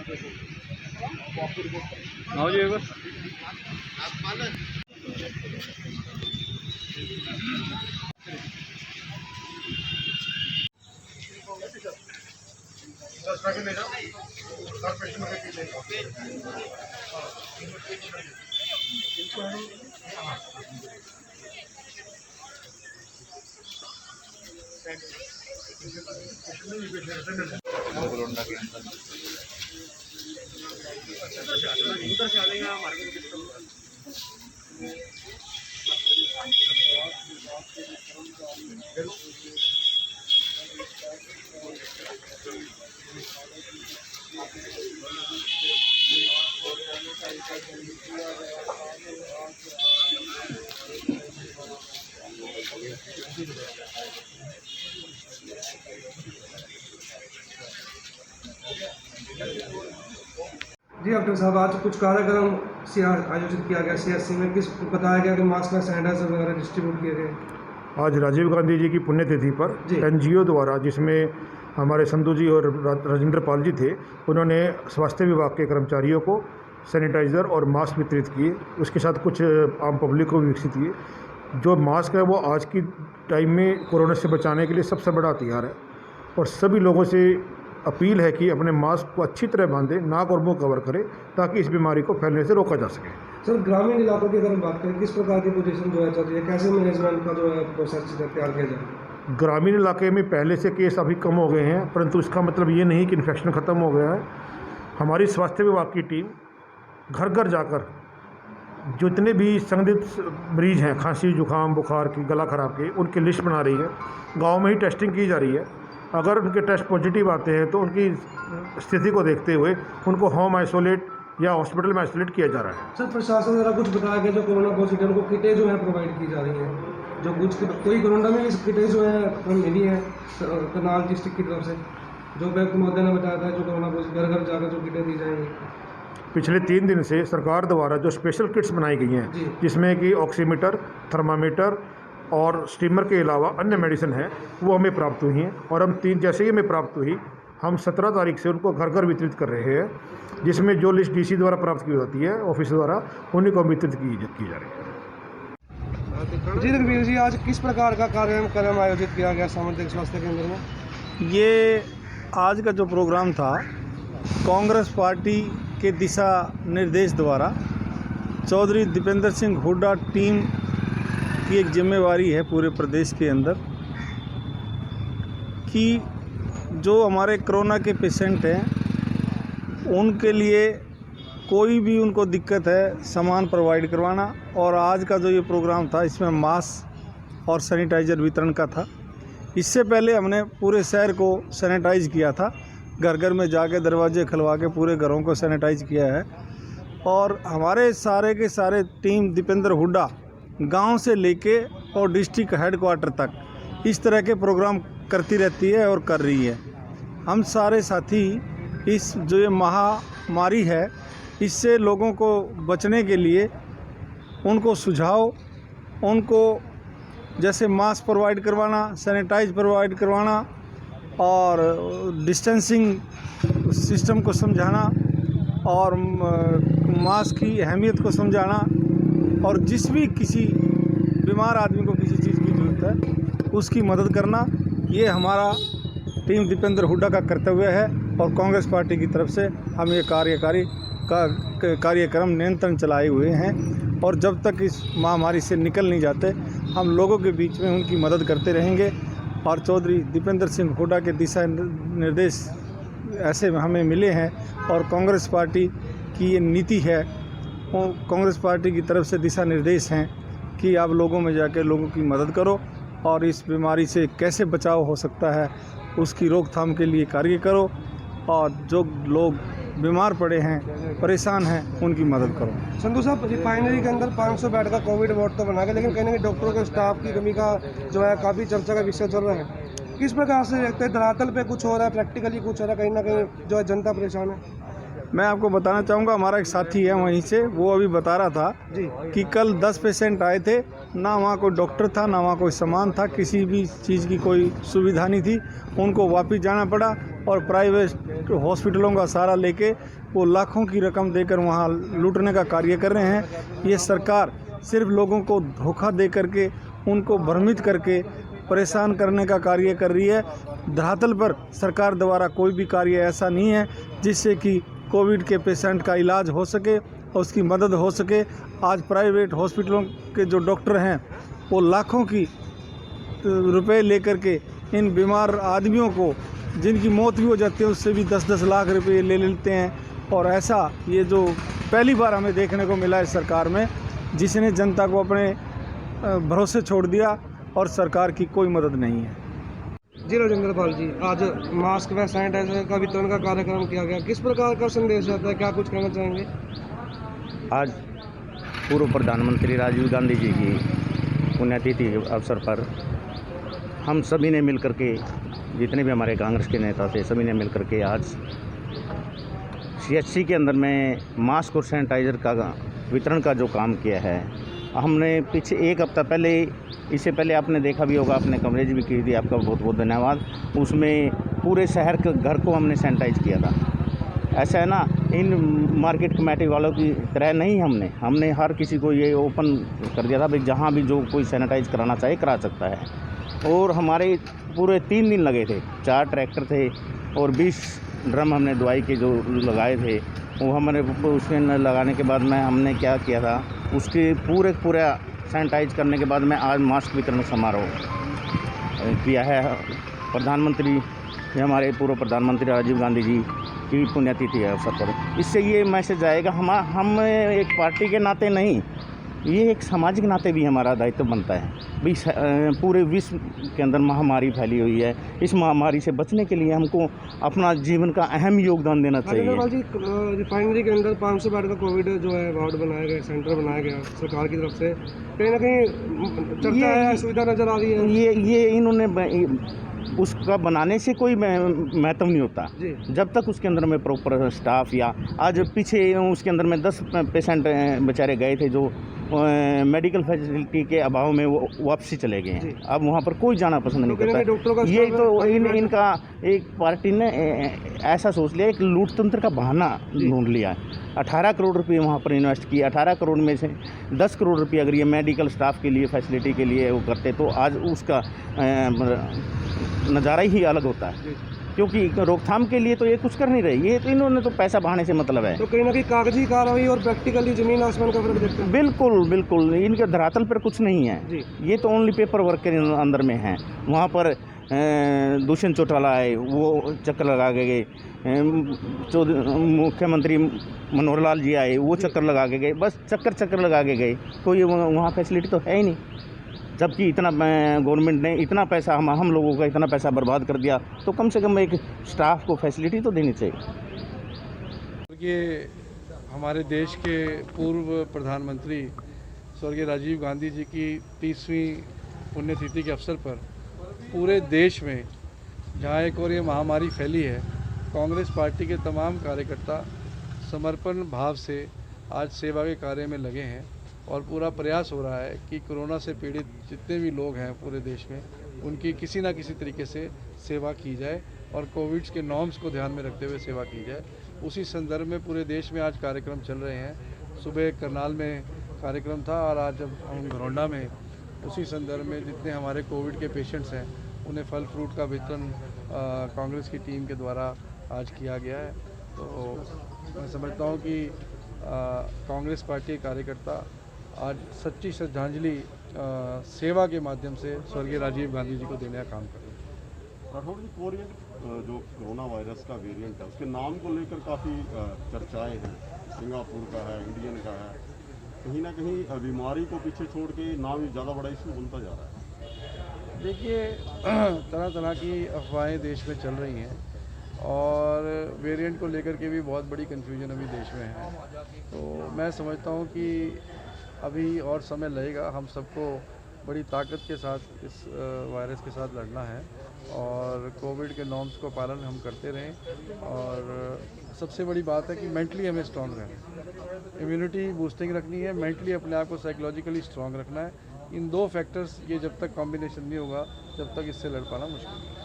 आओ जी एक बार। जी डॉक्टर साहब, आज कुछ कार्यक्रम से आयोजित किया गया सीएससी में, किस बताया गया कि मास्क में सैनिटाइजर वगैरह डिस्ट्रीब्यूट किए गए। आज राजीव गांधी जी की पुण्यतिथि पर एनजीओ द्वारा, जिसमें हमारे संधू जी और राजेंद्र पाल जी थे, उन्होंने स्वास्थ्य विभाग के कर्मचारियों को सैनिटाइज़र और मास्क वितरित किए। उसके साथ कुछ आम पब्लिक को भी विकसित किए। जो मास्क है वो आज की टाइम में कोरोना से बचाने के लिए सबसे बड़ा हथियार है, और सभी लोगों से अपील है कि अपने मास्क को अच्छी तरह बांधें, नाक और मुंह कवर करें, ताकि इस बीमारी को फैलने से रोका जा सके। सर, ग्रामीण इलाकों की अगर हम बात करें, किस प्रकार की पोजीशन जो है चल रही है, कैसे मैनेजमेंट का जो है प्रोसेस तैयार किया जाए। ग्रामीण इलाके में पहले से केस अभी कम हो गए हैं, परंतु इसका मतलब ये नहीं कि इन्फेक्शन ख़त्म हो गया है। हमारी स्वास्थ्य विभाग की टीम घर घर जाकर जितने भी संदिग्ध मरीज हैं, खांसी, जुकाम, बुखार की, गला खराब के, उनकी लिस्ट बना रही है। गाँव में ही टेस्टिंग की जा रही है। अगर उनके टेस्ट पॉजिटिव आते हैं तो उनकी स्थिति को देखते हुए उनको होम आइसोलेट या हॉस्पिटल में आइसोलेट किया जा रहा है। सर, प्रशासन द्वारा कुछ बताया गया जो कोरोना पॉजिटिव को किटें जो है प्रोवाइड की जा रही हैं, जो कुछ कोई कोरोना में इस किटें जो है मिली है करनाल डिस्ट्रिक्ट की तरफ से, जो बैक महोदय ने बताया था, जो कोरोना पॉजिटिव घर घर जाकर जो किटें दी जाएंगी। पिछले 3 दिन से सरकार द्वारा जो स्पेशल किट्स बनाई गई हैं, जिसमें कि ऑक्सीमीटर, थर्मामीटर और स्टीमर के अलावा अन्य मेडिसिन है, वो हमें प्राप्त हुई हैं। और हम जैसे ही हमें प्राप्त हुई, हम 17 तारीख से उनको घर घर वितरित कर रहे हैं, जिसमें जो लिस्ट डीसी द्वारा प्राप्त की जाती है ऑफिस द्वारा, उन्हीं को वितरित की जा रही है। जी रघुवीर जी, आज किस प्रकार का कार्यक्रम आयोजित किया गया सामुदायिक स्वास्थ्य केंद्र में। ये आज का जो प्रोग्राम था, कांग्रेस पार्टी के दिशा निर्देश द्वारा चौधरी दीपेंद्र सिंह हुड्डा टीम की एक जिम्मेवारी है पूरे प्रदेश के अंदर कि जो हमारे कोरोना के पेशेंट हैं उनके लिए कोई भी उनको दिक्कत है, सामान प्रोवाइड करवाना। और आज का जो ये प्रोग्राम था, इसमें मास्क और सैनिटाइज़र वितरण का था। इससे पहले हमने पूरे शहर को सैनिटाइज़ किया था, घर घर में जाके दरवाजे खुलवा के पूरे घरों को सैनिटाइज़ किया है। और हमारे सारे के सारे टीम दीपेंद्र हुड्डा गांव से लेके और डिस्ट्रिक्ट हेडक्वार्टर तक इस तरह के प्रोग्राम करती रहती है और कर रही है। हम सारे साथी इस जो ये महामारी है, इससे लोगों को बचने के लिए उनको सुझाव, उनको जैसे मास्क प्रोवाइड करवाना, सैनिटाइज प्रोवाइड करवाना और डिस्टेंसिंग सिस्टम को समझाना और मास्क की अहमियत को समझाना, और जिस भी किसी बीमार आदमी को किसी चीज़ की ज़रूरत है उसकी मदद करना, ये हमारा टीम दीपेंद्र हुड्डा का कर्तव्य है। और कांग्रेस पार्टी की तरफ से हम ये कार्यक्रम निरंतर चलाए हुए हैं, और जब तक इस महामारी से निकल नहीं जाते, हम लोगों के बीच में उनकी मदद करते रहेंगे। और चौधरी दीपेंद्र सिंह हुड्डा के दिशा निर्देश ऐसे हमें मिले हैं, और कांग्रेस पार्टी की ये नीति है, कांग्रेस पार्टी की तरफ से दिशा निर्देश हैं कि आप लोगों में जाकर लोगों की मदद करो और इस बीमारी से कैसे बचाव हो सकता है उसकी रोकथाम के लिए कार्य करो, और जो लोग बीमार पड़े हैं, परेशान हैं, उनकी मदद करो। संधू साहब, रिफाइनरी के अंदर 500 बेड का कोविड वार्ड तो बना गया, लेकिन कहीं ना कहीं डॉक्टरों के स्टाफ की कमी का जो है काफ़ी चर्चा का विषय चल रहा है। किस प्रकार से देखते हैं, धरातल पे कुछ हो रहा है, प्रैक्टिकली कुछ हो रहा है, कहीं ना कहीं जो है जनता परेशान है। मैं आपको बताना चाहूँगा, हमारा एक साथी है वहीं से, वो अभी बता रहा था कि कल 10 पेशेंट आए थे, ना वहाँ कोई डॉक्टर था, ना वहाँ कोई सामान था, किसी भी चीज़ की कोई सुविधा नहीं थी, उनको वापस जाना पड़ा। और प्राइवेट हॉस्पिटलों का सहारा लेके वो लाखों की रकम देकर वहाँ लूटने का कार्य कर रहे हैं। ये सरकार सिर्फ लोगों को धोखा दे करके, उनको भ्रमित करके परेशान करने का कार्य कर रही है। धरातल पर सरकार द्वारा कोई भी कार्य ऐसा नहीं है जिससे कि कोविड के पेशेंट का इलाज हो सके और उसकी मदद हो सके। आज प्राइवेट हॉस्पिटलों के जो डॉक्टर हैं वो लाखों की रुपए लेकर के इन बीमार आदमियों को, जिनकी मौत भी हो जाती है, उससे भी 10-10 लाख रुपए ले लेते हैं। और ऐसा ये जो पहली बार हमें देखने को मिला है सरकार में, जिसने जनता को अपने भरोसे छोड़ दिया और सरकार की कोई मदद नहीं है। जी राजेंद्र पाल जी, आज मास्क व सैनिटाइजर का वितरण का कार्यक्रम किया गया, किस प्रकार का संदेश जाता है, क्या कुछ कहना चाहेंगे? आज पूर्व प्रधानमंत्री राजीव गांधी जी की पुण्यतिथि के अवसर पर हम सभी ने मिलकर के, जितने भी हमारे कांग्रेस के नेता थे, सभी ने मिलकर के आज CHC के अंदर में मास्क और सैनिटाइज़र का वितरण का जो काम किया है। हमने पीछे एक हफ्ता पहले, इससे पहले आपने देखा भी होगा, आपने कवरेज भी की थी, आपका बहुत बहुत धन्यवाद। उसमें पूरे शहर के घर को हमने सैनिटाइज किया था। ऐसा है ना, इन मार्केट कमेटी वालों की तरह नहीं, हमने हर किसी को ये ओपन कर दिया था भाई, जहाँ भी जो कोई सैनिटाइज कराना चाहे करा सकता है। और हमारे पूरे 3 दिन लगे थे, 4 ट्रैक्टर थे और 20 ड्रम हमने दवाई के जो लगाए थे, वो हमारे उसमें लगाने के बाद में हमने क्या किया था, उसके पूरा सैनिटाइज करने के बाद में आज मास्क वितरण समारोह किया है। प्रधानमंत्री, हमारे पूर्व प्रधानमंत्री राजीव गांधी जी की पुण्यतिथि है अवसर पर। इससे ये मैसेज आएगा, हम एक पार्टी के नाते नहीं, ये एक सामाजिक नाते भी हमारा दायित्व बनता है भाई। पूरे विश्व के अंदर महामारी फैली हुई है, इस महामारी से बचने के लिए हमको अपना जीवन का अहम योगदान देना चाहिए। जी, रिफाइनरी के अंदर 500 बेड का कोविड जो है वार्ड बनाया गया, सेंटर बनाया गया सरकार की तरफ से, कहीं ना कहीं चर्चा है, सुविधा नजर आ रही है। ये इन्होंने उसका बनाने से कोई महत्व नहीं होता जब तक उसके अंदर में प्रॉपर स्टाफ, या आज पीछे उसके अंदर में 10 पेशेंट बेचारे गए थे जो मेडिकल फैसिलिटी के अभाव में वो वापसी चले गए हैं। अब वहाँ पर कोई जाना पसंद नहीं करता। ये तो इनका एक पार्टी ने ऐसा सोच लिया, एक लूट तंत्र का बहाना ढूंढ लिया है। 18 करोड़ रुपये वहाँ पर इन्वेस्ट किए, 18 करोड़ में से 10 करोड़ रुपये अगर ये मेडिकल स्टाफ के लिए, फैसिलिटी के लिए वो करते तो आज उसका नज़ारा ही अलग होता है। क्योंकि रोकथाम के लिए तो ये कुछ कर नहीं रही, ये तो इन्होंने तो पैसा बहाने से मतलब है। तो कहीं ना कहीं कागजी कार्रवाई और प्रैक्टिकली जमीन आसमान का फर्क देखते हैं। बिल्कुल इनके धरातल पर कुछ नहीं है, ये तो ओनली पेपर वर्क के अंदर में है। वहाँ पर दुष्यंत चौटाला है, वो चक्कर लगा के गए, मुख्यमंत्री मनोहर लाल जी आए, वो चक्कर लगा के गए, बस चक्कर लगा के गए। कोई वहाँ फैसिलिटी तो है ही नहीं। जबकि इतना गवर्नमेंट ने इतना पैसा हम लोगों का इतना पैसा बर्बाद कर दिया, तो कम से कम एक स्टाफ को फैसिलिटी तो देनी चाहिए। ये हमारे देश के पूर्व प्रधानमंत्री स्वर्गीय राजीव गांधी जी की 30वीं पुण्यतिथि के अवसर पर पूरे देश में जहाँ एक और ये महामारी फैली है, कांग्रेस पार्टी के तमाम कार्यकर्ता समर्पण भाव से आज सेवा के कार्य में लगे हैं और पूरा प्रयास हो रहा है कि कोरोना से पीड़ित जितने भी लोग हैं पूरे देश में, उनकी किसी ना किसी तरीके से सेवा की जाए और कोविड के नॉर्म्स को ध्यान में रखते हुए सेवा की जाए। उसी संदर्भ में पूरे देश में आज कार्यक्रम चल रहे हैं। सुबह करनाल में कार्यक्रम था और आज जब हम घरौंडा में उसी संदर्भ में जितने हमारे कोविड के पेशेंट्स हैं उन्हें फल फ्रूट का वितरण कांग्रेस की टीम के द्वारा आज किया गया है। तो मैं समझता हूँ कि कांग्रेस पार्टी के कार्यकर्ता आज सच्ची श्रद्धांजलि सेवा के माध्यम से स्वर्गीय राजीव गांधी जी को देने का काम कर रहे हैं। राठौड़ जी, कोरियन जो कोरोना वायरस का वेरिएंट है, उसके नाम को लेकर काफ़ी चर्चाएं हैं। सिंगापुर का है, इंडियन का है, कहीं ना कहीं बीमारी को पीछे छोड़ के नाम ही ज़्यादा बड़ा इशू बनता जा रहा है। देखिए, तरह तरह की अफवाहें देश में चल रही हैं और वेरिएंट को लेकर के भी बहुत बड़ी कन्फ्यूजन अभी देश में है। तो मैं समझता हूँ कि अभी और समय लगेगा, हम सबको बड़ी ताकत के साथ इस वायरस के साथ लड़ना है और कोविड के नॉर्म्स को पालन हम करते रहें। और सबसे बड़ी बात है कि मेंटली हमें स्ट्रॉन्ग रहना, इम्यूनिटी बूस्टिंग रखनी है, मेंटली अपने आप को साइकोलॉजिकली स्ट्रॉन्ग रखना है। इन 2 फैक्टर्स, ये जब तक कॉम्बिनेशन नहीं होगा, जब तक इससे लड़ पाना मुश्किल है।